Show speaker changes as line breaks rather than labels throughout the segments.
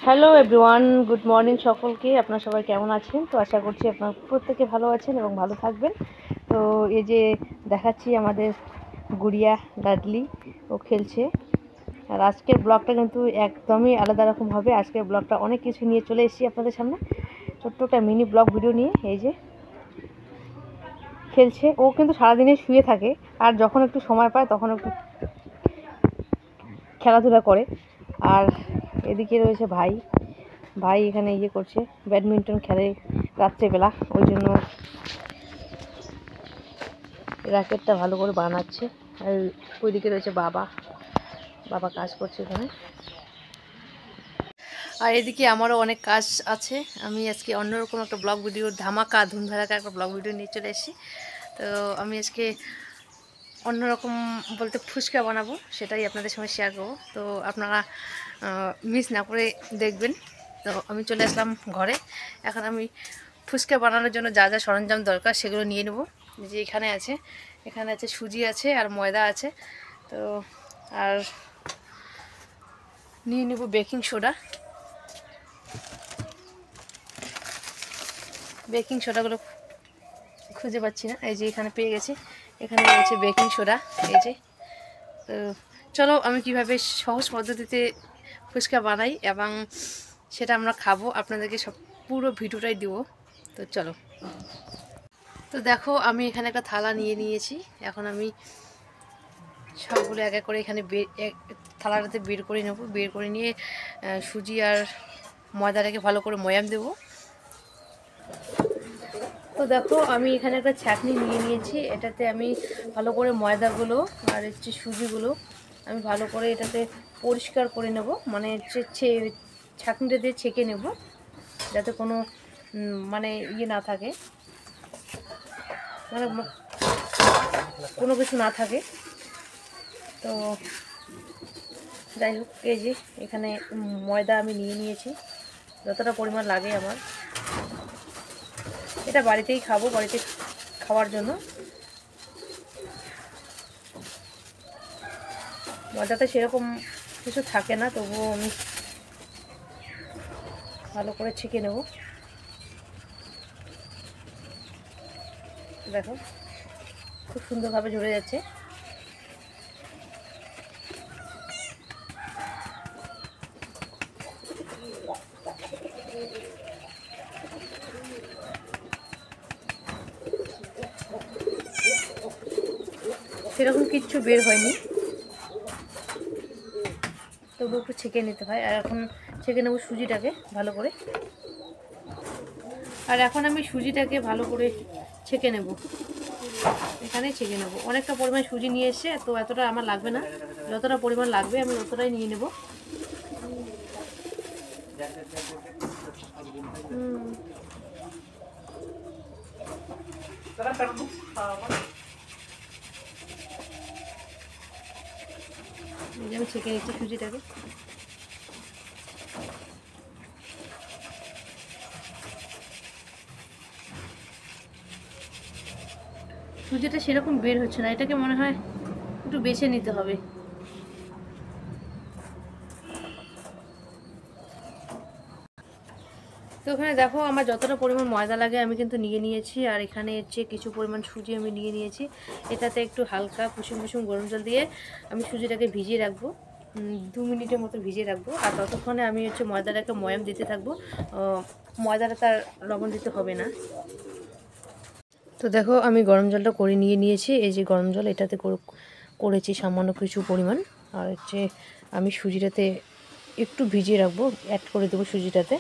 Hello everyone, good morning সকলকে। আপনারা সবাই কেমন আছেন? তো আশা করছি আপনারা প্রত্যেকে ভালো আছেন এবং ভালো থাকবেন। তো এই যে দেখাচ্ছি আমাদের গুড়িয়া ডাডলি, ও খেলছে। আর আজকের ব্লগটা কিন্তু একদমই আলাদা রকম হবে। আজকের ব্লগটা অনেক কিছু নিয়ে চলে এসেছি আপনাদের সামনে, ছোট্ট একটা মিনি ব্লগ ভিডিও নিয়ে। এই যে খেলছে, ও কিন্তু সারাদিনে শুয়ে থাকে, আর যখন একটু সময় পায় তখন একটু খেলাধুলা করে। আর এদিকে রয়েছে ভাই ভাই এখানে করছে, ব্যাডমিন্টন খেলে রাত্রেবেলা, ওই জন্য র্যাকেটটা ভালো করে বানাচ্ছে। আর ওইদিকে রয়েছে বাবা বাবা কাজ করছে এখানে। আর এদিকে আমারও অনেক কাজ আছে। আমি আজকে অন্যরকম একটা ব্লগ ভিডিও, ধামাকা ধুমধারাকা একটা ব্লগ ভিডিও নিয়ে চলে এসেছি। তো আমি আজকে অন্যরকম বলতে ফুচকা বানাবো, সেটাই আপনাদের সঙ্গে শেয়ার করবো। তো আপনারা মিস না করে দেখবেন। তো আমি চলে আসলাম ঘরে। এখন আমি ফুচকা বানানোর জন্য যা যা সরঞ্জাম দরকার সেগুলো নিয়ে নেব। যে এখানে আছে সুজি আছে আর ময়দা আছে। তো আর নিয়ে নেব বেকিং সোডাগুলো খুঁজে পাচ্ছি না, এই যে এখানে পেয়ে গেছি। এখানে রয়েছে বেকিং সোডা, এই যে। তো চলো আমি কিভাবে সহজ পদ্ধতিতে ফুচকা বানাই এবং সেটা আমরা খাবো, আপনাদেরকে সব পুরো ভিডিওটাই দিব। তো চলো। তো দেখো আমি এখানে একটা থালা নিয়ে নিয়েছি। এখন আমি সবগুলো এক এক করে এখানে থালাটাতে বের করে নেব। বের করে নিয়ে সুজি আর ময়দাটাকে ভালো করে ময়াম দেব। তো দেখো আমি এখানে একটা ছাঁকনি নিয়ে নিয়েছি। এটাতে আমি ভালো করে ময়দাগুলো আর হচ্ছে সুজিগুলো আমি ভালো করে এটাতে পরিষ্কার করে নেব, মানে ছাঁকনিটা দিয়ে ছেঁকে নেব, যাতে কোনো মানে না থাকে, মানে কোনো কিছু না থাকে। তো যাই হোক, এই যে এখানে ময়দা আমি নিয়ে নিয়েছি যতটা পরিমাণ লাগে আমার। এটা বাড়িতেই খাবো, বাড়িতে খাওয়ার জন্য। ময়দাতে সেরকম কিছু থাকে না, তবুও আমি ভালো করে ছেঁকে নেব। দেখো খুব সুন্দরভাবে ঝরে যাচ্ছে। সেরকম কিচ্ছু বের হয়নি, তবু একটু ছেঁকে নিতে হয়। আর এখন ছেঁকে নেব সুজিটাকে ভালো করে। আর এখন আমি সুজিটাকে ভালো করে ছেঁকে নেব, এখানেই ছেঁকে নেব। অনেকটা পরিমাণ সুজি নিয়ে এসে, তো এতটা আমার লাগবে না, যতটা পরিমাণ লাগবে আমি ততটাই নিয়ে নেব। আমি ছেঁকে নিচ্ছি সুজিটাকে। সুজিটা সেরকম বের হচ্ছে না, এটাকে মনে হয় একটু বেছে নিতে হবে। তো ওখানে দেখো আমার যতটা পরিমাণ ময়দা লাগে আমি কিন্তু নিয়ে নিয়েছি। আর এখানে হচ্ছে কিছু পরিমাণ সুজি আমি নিয়ে নিয়েছি। এটাতে একটু হালকা কুসুম কুসুম গরম জল দিয়ে আমি সুজিটাকে ভিজিয়ে রাখবো, 2 মিনিটের মতো ভিজিয়ে রাখবো। আর ততক্ষণে আমি হচ্ছে ময়দাটাকে ময়াম দিতে থাকবো। ময়দাটা তার লবণ দিতে হবে না। তো দেখো আমি গরম জলটা করে নিয়েছি। এই যে গরম জল, এটাতে করেছি সামান্য কিছু পরিমাণ। আর হচ্ছে আমি সুজিটাতে একটু ভিজিয়ে রাখবো, অ্যাড করে দেবো সুজিটাতে।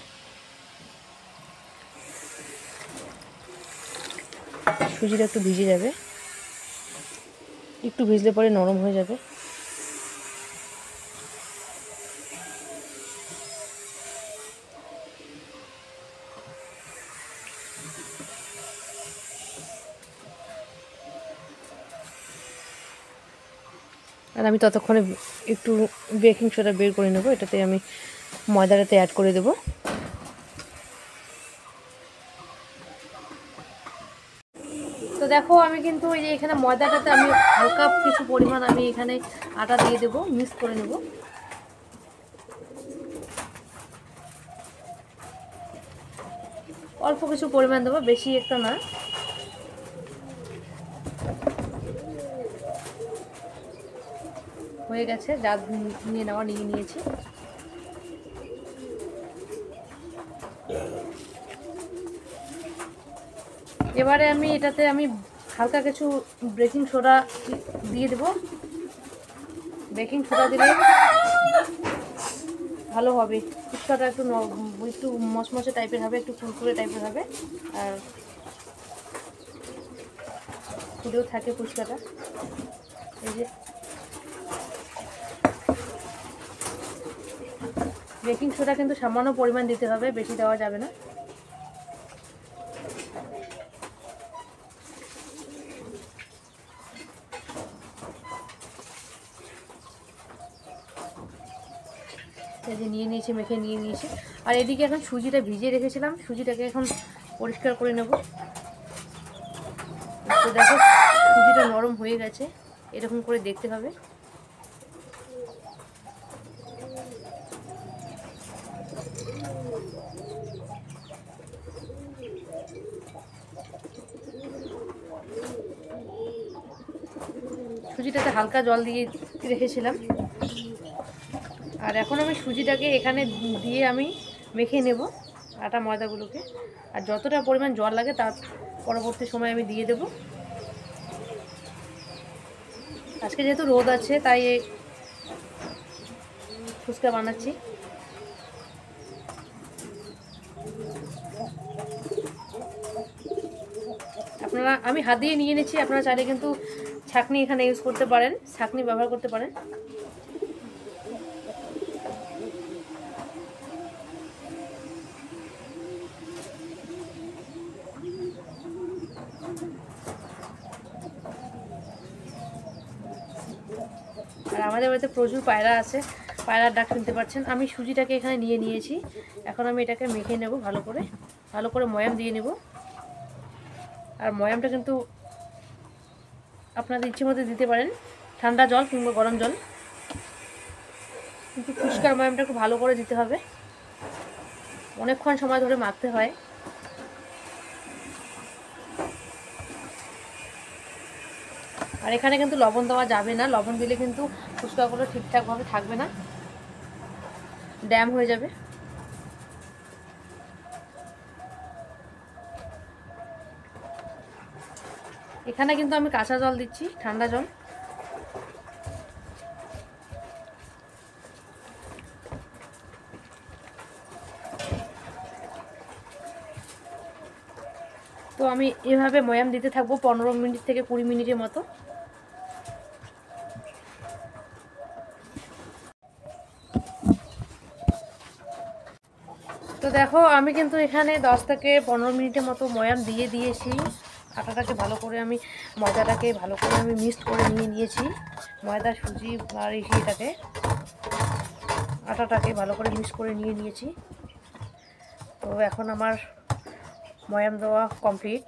সুজিটা একটু ভিজে যাবে, একটু ভিজলে পরে নরম হয়ে যাবে। আর আমি ততক্ষণে একটু বেকিং সোডা বের করে নেব, এটাতে আমি ময়দাটাতে অ্যাড করে দেব। তো দেখো আমি কিন্তু এই যে এখানে ময়দাটাতে আমি হালকা কিছু পরিমাণ আমি এখানে আটা দিয়ে দেবো, মিক্স করে নেব। অল্প কিছু পরিমাণ দেবো, বেশি একটা না। হয়ে গেছে, যা নিয়ে নেওয়া নিয়ে নিয়েছি। এবারে এটাতে আমি হালকা কিছু বেকিং সোডা দিয়ে দেবো। বেকিং সোডা দিলে ভালো হবে, ফুচকাটা একটু একটু মচমচে টাইপের হবে, একটু কুরকুরে টাইপের হবে, আর ফুলেও থাকে ফুচকাটা। এই যে বেকিং সোডা কিন্তু সামান্য পরিমাণ দিতে হবে, বেশি দেওয়া যাবে না। এই যে নিয়ে নিয়েছি, মেখে নিয়ে নিয়েছি। আর এদিকে এখন সুজিটা ভিজিয়ে রেখেছিলাম, সুজিটাকে এখন পরিষ্কার করে নেব। তো দেখো সুজিটা নরম হয়ে গেছে, এরকম করে দেখতে হবে। সুজিটাতে হালকা জল দিয়ে রেখেছিলাম, আর এখন আমি সুজিটাকে এখানে দিয়ে আমি মেখে নেব আটা ময়দাগুলোকে। আর যতটা পরিমাণ জল লাগে তার পরবর্তী সময় আমি দিয়ে দেব। আজকে যেহেতু রোদ আছে তাই ফুচকা বানাচ্ছি। আমি হাত দিয়ে নিয়ে নিচ্ছি, আপনারা চাইলে কিন্তু ছাঁকনি এখানে ইউজ করতে পারেন, ছাঁকনি ব্যবহার করতে পারেন। আর আমাদের বাড়িতে প্রচুর পায়রা আছে, পায়রার ডাক শুনতে পাচ্ছেন। আমি সুজিটাকে এখানে নিয়ে নিয়েছি, এখন আমি এটাকে মেখে নেব ভালো করে ময়াম দিয়ে নেব। আর ময়ামটা কিন্তু আপনাদের ইচ্ছে মতো দিতে পারেন, ঠান্ডা জল কিংবা গরম জল, কিন্তু ফুচকার ময়ামটা খুব ভালো করে দিতে হবে, অনেকক্ষণ সময় ধরে মাখতে হয়। আর এখানে কিন্তু লবণ দেওয়া যাবে না, লবণ দিলে কিন্তু ফুচকাগুলো ঠিকঠাকভাবে থাকবে না, ড্যাম হয়ে যাবে। এখানে কিন্তু আমি কাঁচা জল দিচ্ছি, ঠান্ডা জল। তো আমি এভাবে ময়াম দিতে থাকবো 15 মিনিট থেকে 20 মিনিটের মতো। তো দেখো আমি কিন্তু এখানে 10 থেকে 15 মিনিটের মতো ময়াম দিয়ে দিয়েছি। আটাটাকে ভালো করে আমি ময়দাটাকে ভালো করে আমি মিক্সড করে নিয়েছি, ময়দা সুজি আর এটাকে আটাটাকে ভালো করে মিক্স করে নিয়েছি। তো এখন আমার ময়াম দেওয়া কমপ্লিট।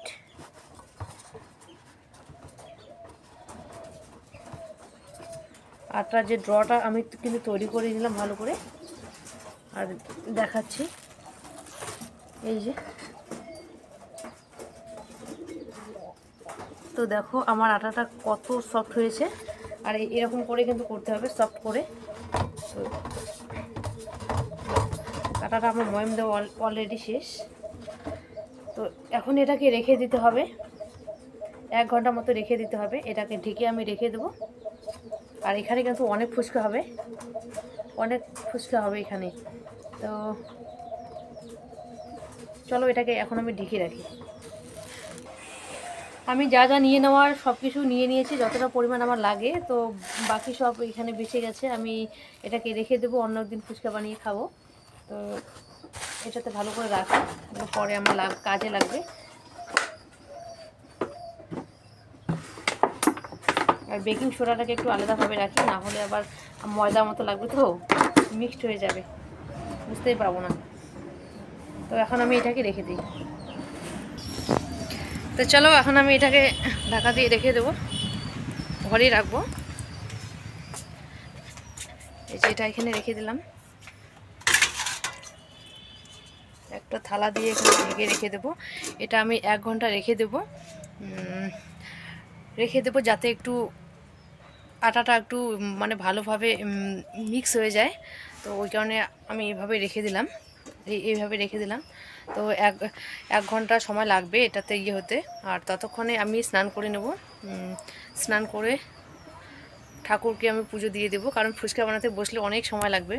আটার যে ড্রটা আমি কিন্তু তৈরি করে নিলাম ভালো করে, আর দেখাচ্ছি। এই যে তো দেখো আমার আটাটা কত সফট হয়েছে, আর এরকম করে কিন্তু করতে হবে সফট করে। তো আটাটা আমার ময়াম দেওয়া অলরেডি শেষ। তো এখন এটাকে রেখে দিতে হবে, 1 ঘন্টা মতো রেখে দিতে হবে। এটাকে ঢেকে আমি রেখে দেবো। আর এখানে কিন্তু অনেক ফুচকা হবে, এখানে। তো চলো এটাকে এখন আমি ঢেকে রাখি। আমি যা যা নিয়ে নেওয়ার সব কিছু নিয়ে নিয়েছি, যতটা পরিমাণ আমার লাগে। তো বাকি সব এখানে বেঁচে গেছে, আমি এটাকে রেখে দেবো, অন্য একদিন ফুচকা বানিয়ে খাবো। তো এটাতে ভালো করে রাখি, পরে আমার কাজে লাগবে। আর বেকিং সোডাটাকে একটু আলাদাভাবে রাখি, না হলে আবার ময়দা মতো লাগবে, তো মিক্সড হয়ে যাবে, বুঝতেই পারবো না। তো এখন আমি এটাকে রেখে দিই। তো চলো এখন আমি এটাকে ঢাকা দিয়ে রেখে দেবো, ঘরেই রাখবো। এই যে এটা এখানে রেখে দিলাম, একটা থালা দিয়ে এখানে ঢেকে রেখে দেবো। এটা আমি 1 ঘন্টা রেখে দেবো যাতে একটু আটাটা একটু মানে ভালোভাবে মিক্স হয়ে যায়। তো ওই কারণে আমি এইভাবে রেখে দিলাম, এইভাবে রেখে দিলাম। তো এক ঘন্টা সময় লাগবে এটাতে হতে। আর ততক্ষণে আমি স্নান করে নেব। স্নান করে ঠাকুরকে আমি পুজো দিয়ে দেবো, কারণ ফুচকা বানাতে বসলে অনেক সময় লাগবে।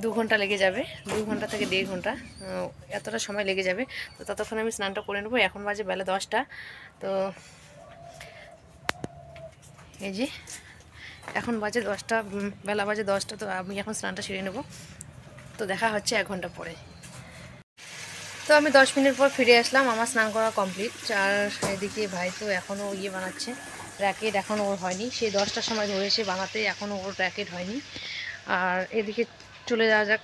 2 ঘন্টা লেগে যাবে, 2 ঘন্টা থেকে 1.5 ঘন্টা, এতটা সময় লেগে যাবে। তো ততক্ষণে আমি স্নানটা করে নেবো। এখন বাজে বেলা 10টা। তো এই যে এখন বাজে 10টা, বেলা বাজে 10টা। তো আমি এখন স্নানটা সেরে নেব। তো দেখা হচ্ছে 1 ঘন্টা পরে। তো আমি 10 মিনিট পর ফিরে আসলাম, আমার স্নান করা কমপ্লিট। আর এদিকে ভাই তো এখনও বানাচ্ছে র্যাকেট, এখনও ওর হয়নি। সে 10টার সময় ধরেছে বানাতে, এখনও ওর র্যাকেট হয়নি। আর এদিকে চলে যাওয়া যাক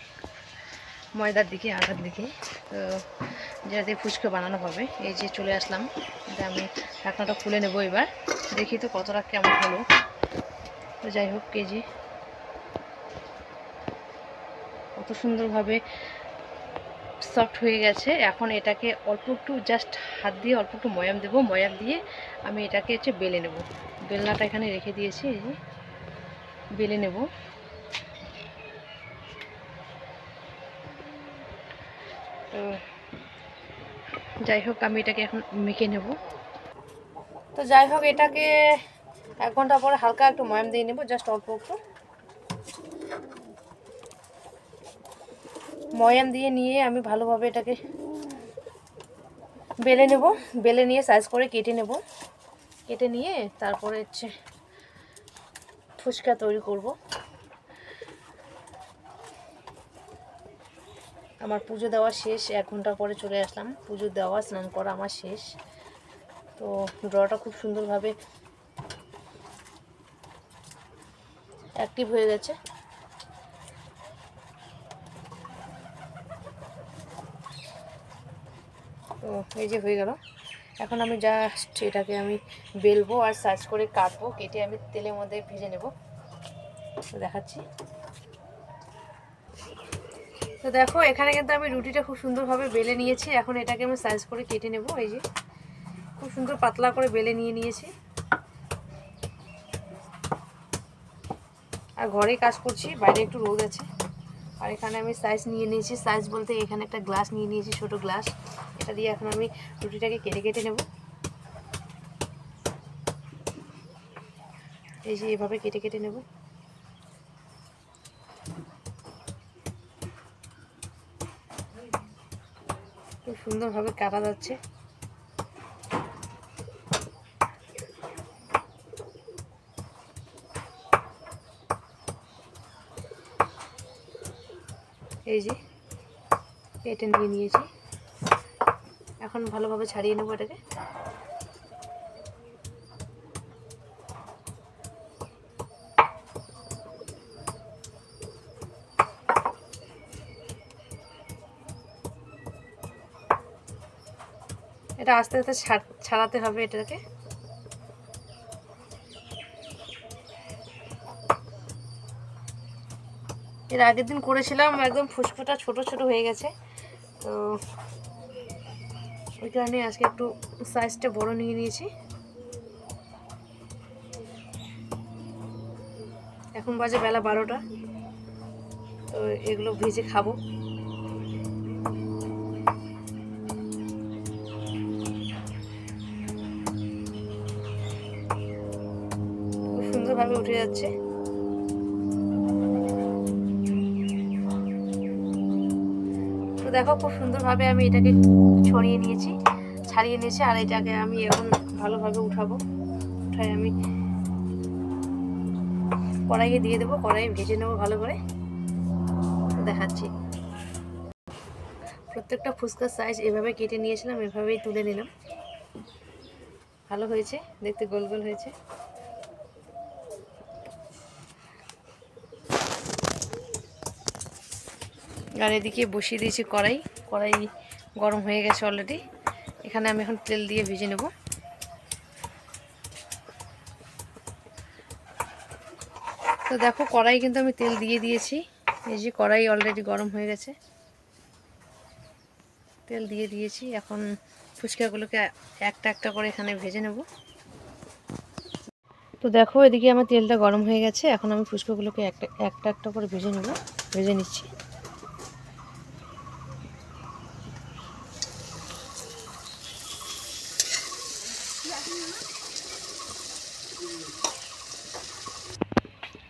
ময়দার দিকে, আটার দিকে। তো যেটাতে ফুচকা বানানো হবে, এই যে চলে আসলাম। এটা আমি ঢাকনাটা খুলে নেব এবার, দেখি তো কতটা কেমন হলো। তো যাই হোক, কেজি কত সুন্দরভাবে সফট হয়ে গেছে। এখন এটাকে অল্প একটু জাস্ট হাত দিয়ে অল্প একটু ময়াম দেবো। ময়াম দিয়ে আমি এটাকে বেলে নেব। বেলনাটা এখানে রেখে দিয়েছি, এই যে বেলে নেব। তো যাই হোক, আমি এটাকে এখন মেখে নেব। তো যাই হোক, এটাকে 1 ঘন্টা পরে হালকা একটু ময়াম দিয়ে নেব, জাস্ট অল্প একটু ময়াম দিয়ে নিয়ে আমি ভালোভাবে এটাকে বেলে নেব। বেলে নিয়ে সাইজ করে কেটে নেব। কেটে নিয়ে তারপরে ফুচকা তৈরি করব। আমার পুজো দেওয়া শেষ, 1 ঘন্টা পরে চলে আসলাম। পুজো দেওয়া, স্নান করা আমার শেষ। তো ড্রটা খুব সুন্দরভাবে অ্যাক্টিভ হয়ে গেছে। তো এই যে হয়ে গেল। এখন আমি জাস্ট এটাকে আমি বেলবো আর সাইজ করে কাটবো। কেটে আমি তেলের মধ্যে ভেজে নেব। তো দেখাচ্ছি। তো দেখো, এখানে কিন্তু আমি রুটিটা খুব সুন্দরভাবে বেলে নিয়েছি। এখন এটাকে আমি সাইজ করে কেটে নেব। এই যে খুব সুন্দর পাতলা করে বেলে নিয়েছি। আর ঘরেই কাজ করছি, বাইরে একটু রোদ আছে। আর এখানে আমি সাইজ নিয়ে নিয়েছি। সাইজ বলতে এখানে একটা গ্লাস নিয়ে নিয়েছি, ছোট গ্লাস। এটা দিয়ে এখন আমি রুটিটাকে কেটে নেব। এই যে এভাবে কেটে নেব। খুব সুন্দরভাবে কাটা যাচ্ছে। এই যে কেটে নিয়েছি। এখন ভালোভাবে ছাড়িয়ে নেব এটাকে। এটা আস্তে আস্তে ছাড়াতে হবে এটাকে। এর আগের দিন করেছিলাম, একদম ফুসফুটা ছোট ছোট হয়ে গেছে। তো ওই কারণে আজকে একটু সাইজটা বড় নিয়ে নিয়েছি। এখন বাজে বেলা 12টা। তো এগুলো ভেজে খাবো। খুব সুন্দরভাবে উঠে যাচ্ছে। তো দেখো, খুব সুন্দরভাবে আমি এটাকে ছাড়িয়ে নিয়েছি। আর এটাকে আমি এখন ভালোভাবে উঠাবো। উঠায় আমি কড়াইয়ে দিয়ে দেবো। কড়াইয়ে ভেজে নেবো ভালো করে। দেখাচ্ছি। প্রত্যেকটা ফুচকার সাইজ এভাবে কেটে নিয়েছিলাম, এভাবেই তুলে নিলাম। ভালো হয়েছে দেখতে, গোল গোল হয়েছে। আর এদিকে বসিয়ে দিয়েছি কড়াই গরম হয়ে গেছে অলরেডি। এখানে আমি এখন তেল দিয়ে ভেজে নেব। তো দেখো, কড়াই কিন্তু আমি তেল দিয়ে দিয়েছি। এই যে কড়াই অলরেডি গরম হয়ে গেছে। তেল দিয়ে দিয়েছি। এখন ফুচকাগুলোকে একটা একটা করে এখানে ভেজে নেব। তো দেখো এদিকে আমার তেলটা গরম হয়ে গেছে। এখন আমি ফুচকাগুলোকে একটা একটা একটা করে ভেজে নিচ্ছি।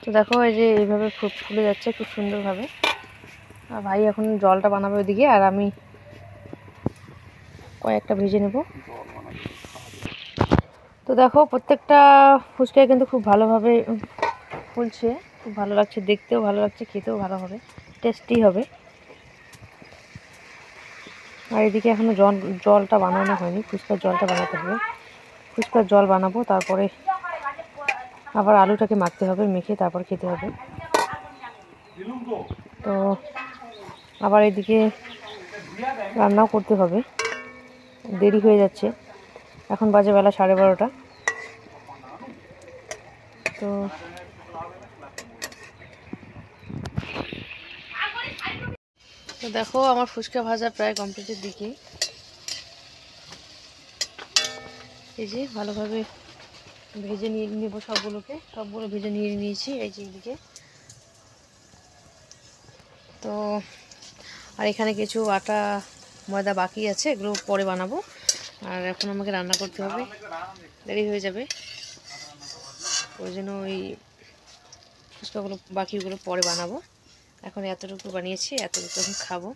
তো দেখো এই যে এইভাবে ফুলে যাচ্ছে খুব সুন্দরভাবে। আর ভাই এখন জলটা বানাবে ওইদিকে, আর আমি কয়েকটা ভেজে নেব। তো দেখো প্রত্যেকটা ফুচকা কিন্তু খুব ভালোভাবে ফুলছে, খুব ভালো লাগছে, দেখতেও ভালো লাগছে, খেতেও ভালো হবে, টেস্টি হবে। আর এদিকে এখনো জলটা বানানো হয়নি, ফুচকার জলটা বানাতে হবে। ফুচকার জল বানাবো, তারপরে আবার আলুটাকে মাখতে হবে, মেখে তারপর খেতে হবে। তো আবার এদিকে রান্নাও করতে হবে, দেরি হয়ে যাচ্ছে। এখন বাজে বেলা 12:30। তো দেখো আমার ফুচকা ভাজা প্রায় কমপ্লিটের দিকে। এই যে ভালোভাবে ভেজে নিয়ে নেব সবগুলো ভেজে নিয়ে নিয়েছি এই যে এদিকে। তো আর এখানে কিছু আটা ময়দা বাকি আছে, এগুলো পরে বানাবো। আর এখন আমাকে রান্না করতে হবে, দেরি হয়ে যাবে, ওই জন্য ওই ফুচকাগুলো বাকিগুলো পরে বানাবো। এখন এতটুকু বানিয়েছি, এতটুকু এখন খাবো।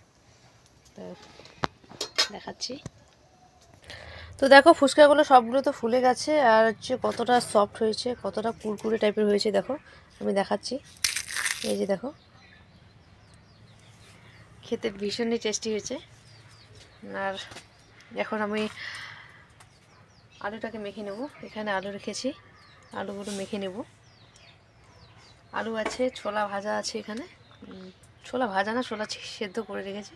তো দেখাচ্ছি। তো দেখো ফুচকাগুলো সবগুলো তো ফুলে গেছে, আর হচ্ছে কতটা সফট হয়েছে, কতটা কুরকুরে টাইপের হয়েছে দেখো, আমি দেখাচ্ছি। এই যে দেখো, খেতে ভীষণই টেস্টি হয়েছে। আর এখন আমি আলুটাকে মেখে নেব। এখানে আলু রেখেছি, আলুগুলো মেখে নেব। আলু আছে, ছোলা ভাজা আছে এখানে, ছোলা ভাজা না, ছোলা সেদ্ধ করে রেখেছি।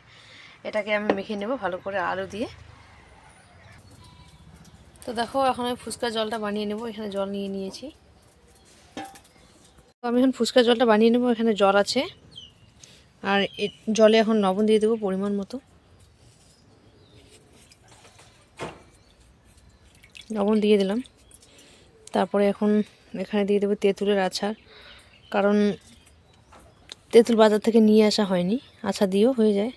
এটাকে আমি মেখে নেব ভালো করে আলু দিয়ে। তো দেখো এখন আমি ফুচকার জলটা বানিয়ে নেব। এখানে জল নিয়ে নিয়েছি। তো আমি এখন ফুচকার জলটা বানিয়ে নেব। এখানে জল আছে, আর জলে এখন লবণ দিয়ে দেবো পরিমাণ মতো। লবণ দিয়ে দিলাম। তারপরে এখন এখানে দিয়ে দেবো তেঁতুলের আচার, কারণ তেঁতুল বাজার থেকে নিয়ে আসা হয়নি, আচার দিয়েও হয়ে যায়।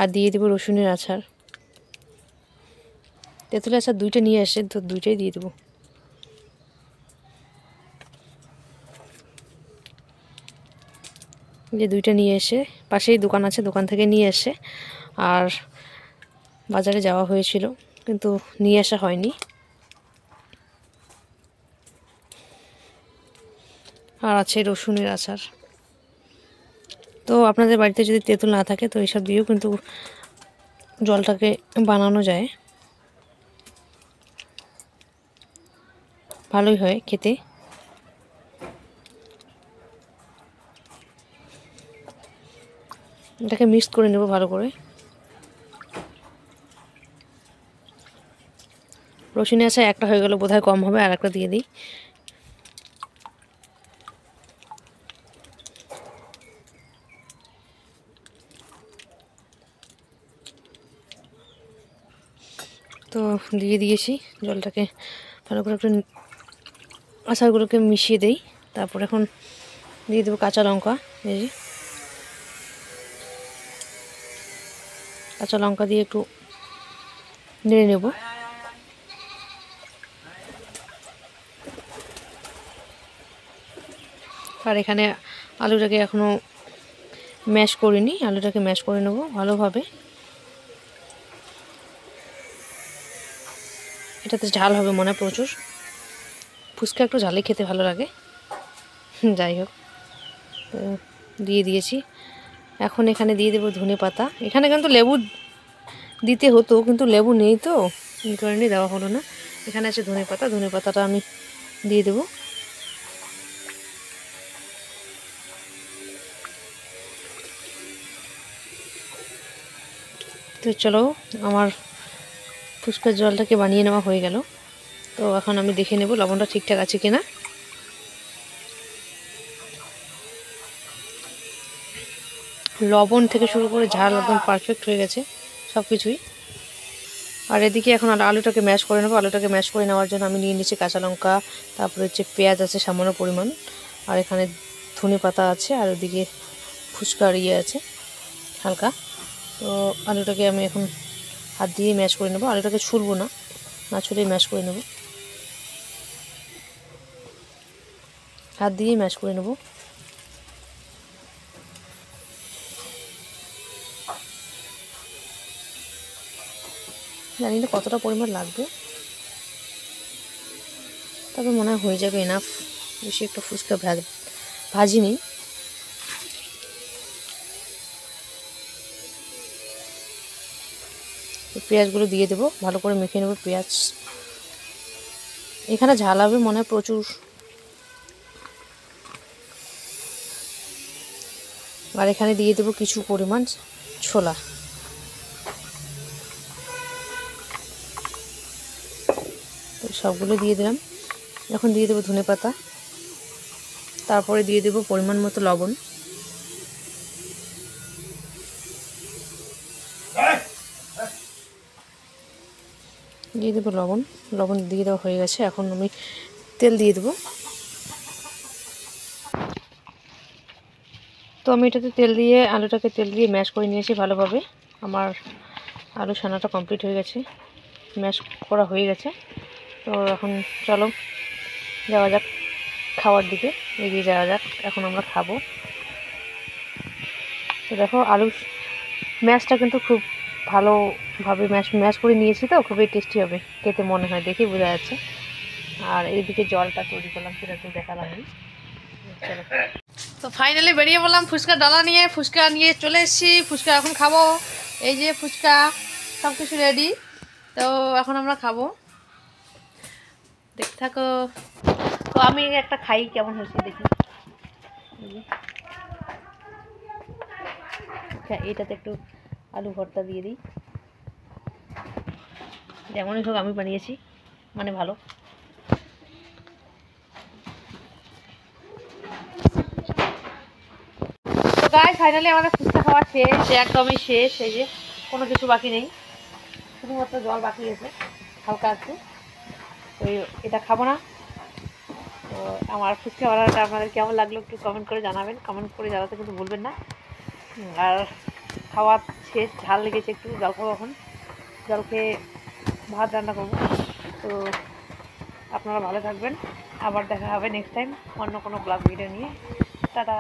আর দিয়ে দেবো রসুনের আচার। তেঁতুলের আচার দুইটা নিয়ে আসে, তো দুইটাই দিয়ে দেবো। যে দুইটা নিয়ে এসে, পাশেই দোকান আছে, দোকান থেকে নিয়ে এসে, আর বাজারে যাওয়া হয়েছিল কিন্তু নিয়ে আসা হয়নি। আর আছে রসুনের আচার। তো আপনাদের বাড়িতে যদি তেঁতুল না থাকে তো এইসব দিয়েও কিন্তু জলটাকে বানানো যায়, ভালোই হয় খেতে। এটাকে মিক্স করে নেব ভালো করে। রসুনের আচার একটা হয়ে গেল, বোধহয় কম হবে, আর একটা দিয়ে দিই। তো দিয়ে দিয়েছি জলটাকে ভালো করে, একটু আচারগুলোকে মিশিয়ে দেই। তারপর এখন দিয়ে দেবো কাঁচা লঙ্কা। এই যে কাঁচা লঙ্কা দিয়ে একটু নেড়ে নেব। আর এখানে আলুটাকে এখনও ম্যাশ করিনি, আলুটাকে ম্যাশ করে নেব ভালোভাবে। এটাতে ঝাল হবে মনে হয় প্রচুর, ফুচকা একটু ঝালে খেতে ভালো লাগে। যাই হোক, তো দিয়ে দিয়েছি। এখন এখানে দিয়ে দেবো ধনে পাতা। এখানে কিন্তু লেবু দিতে হতো, কিন্তু লেবু নেই, তো এই কারণে দেওয়া হলো না। এখানে আছে ধনে পাতা, ধনে পাতাটা আমি দিয়ে দেবো। তো চলো, আমার ফুচকার জলটাকে বানিয়ে নেওয়া হয়ে গেল। তো এখন আমি দেখে নেব লবণটা ঠিকঠাক আছে কিনা। লবণ থেকে শুরু করে ঝাল একদম পারফেক্ট হয়ে গেছে সব কিছুই। আর এদিকে এখন আলুটাকে ম্যাশ করে নেবো। আলুটাকে ম্যাশ করে নেওয়ার জন্য আমি নিয়ে নিচ্ছি কাঁচা লঙ্কা, তারপরে হচ্ছে পেঁয়াজ আছে সামান্য পরিমাণ, আর এখানে ধনে পাতা আছে, আর ওদিকে ফুচকার আছে হালকা। তো আলুটাকে আমি এখন হাত দিয়ে ম্যাশ করে নেবো। আলুটাকে ছুলবো না, না ছুলেই ম্যাশ করে নেব, হাত দিয়ে ম্যাশ করে নেব। জানি না কতটা পরিমাণ লাগবে, তবে মনে হয় হয়ে যাবে এনাফ। বেশি একটা ফুচকা ভাজি নেই। পেঁয়াজগুলো দিয়ে দেবো, ভালো করে মেখে নেব পেঁয়াজ। এখানে ঝাল হবে মনে হয় প্রচুর। আর এখানে দিয়ে দেবো কিছু পরিমাণ ছোলা। সবগুলো দিয়ে দিলাম। এখন দিয়ে দেবো ধনে পাতা, তারপরে দিয়ে দেবো পরিমাণ মতো লবণ। দিয়ে দেবো লবণ। লবণ দিয়ে দেওয়া হয়ে গেছে। এখন আমি তেল দিয়ে দেবো। তো আমি এটাতে তেল দিয়ে আলুটাকে তেল দিয়ে ম্যাশ করে নিয়েছি ভালোভাবে। আমার আলু ছানাটা কমপ্লিট হয়ে গেছে, ম্যাশ করা হয়ে গেছে। তো এখন চলো যাওয়া যাক খাওয়ার দিকে, এগিয়ে যাওয়া যাক। এখন আমরা খাবো। তো দেখো আলু ম্যাশটা কিন্তু খুব ভালোভাবে ম্যাশ করে নিয়েছি, তো খুবই টেস্টি হবে খেতে মনে হয়, দেখেই বোঝা যাচ্ছে। আর এইদিকে জলটা তৈরি করলাম, সেটা একটু দেখালাম আমি। চলো, তো ফাইনালি বেরিয়ে বললাম ফুচকা ডালা নিয়ে। ফুচকা নিয়ে চলে এসেছি, ফুচকা এখন খাবো। এই যে ফুচকা সব কিছু রেডি, তো এখন আমরা খাবো, দেখতে থাকো। তো আমি একটা খাই, কেমন হয়েছে দেখি। এটাতে একটু আলু ভর্তা দিয়ে দিই। যেমনই হোক আমি বানিয়েছি মানে ভালো। তো গাইস ফাইনালি আমাদের ফুচকা খাওয়া শেষ, একদমই শেষ। এই যে কোনো কিছু বাকি নেই, শুধুমাত্র জল বাকি আছে হালকা আছে। তো এটা খাবো না। তো আমার ফুচকা বানানোটা আপনাদের কেমন লাগলো একটু কমেন্ট করে জানাবেন, কমেন্ট করে জানাতে কিন্তু ভুলবেন না। আর খাওয়া শেষ, ঝাল লেগেছে একটু, জল খাবো এখন। জল খেয়ে ভাত রান্না করবো। তো আপনারা ভালো থাকবেন, আবার দেখা হবে নেক্সট টাইম অন্য কোনো ব্লগ ভিডিও নিয়ে। টাটা।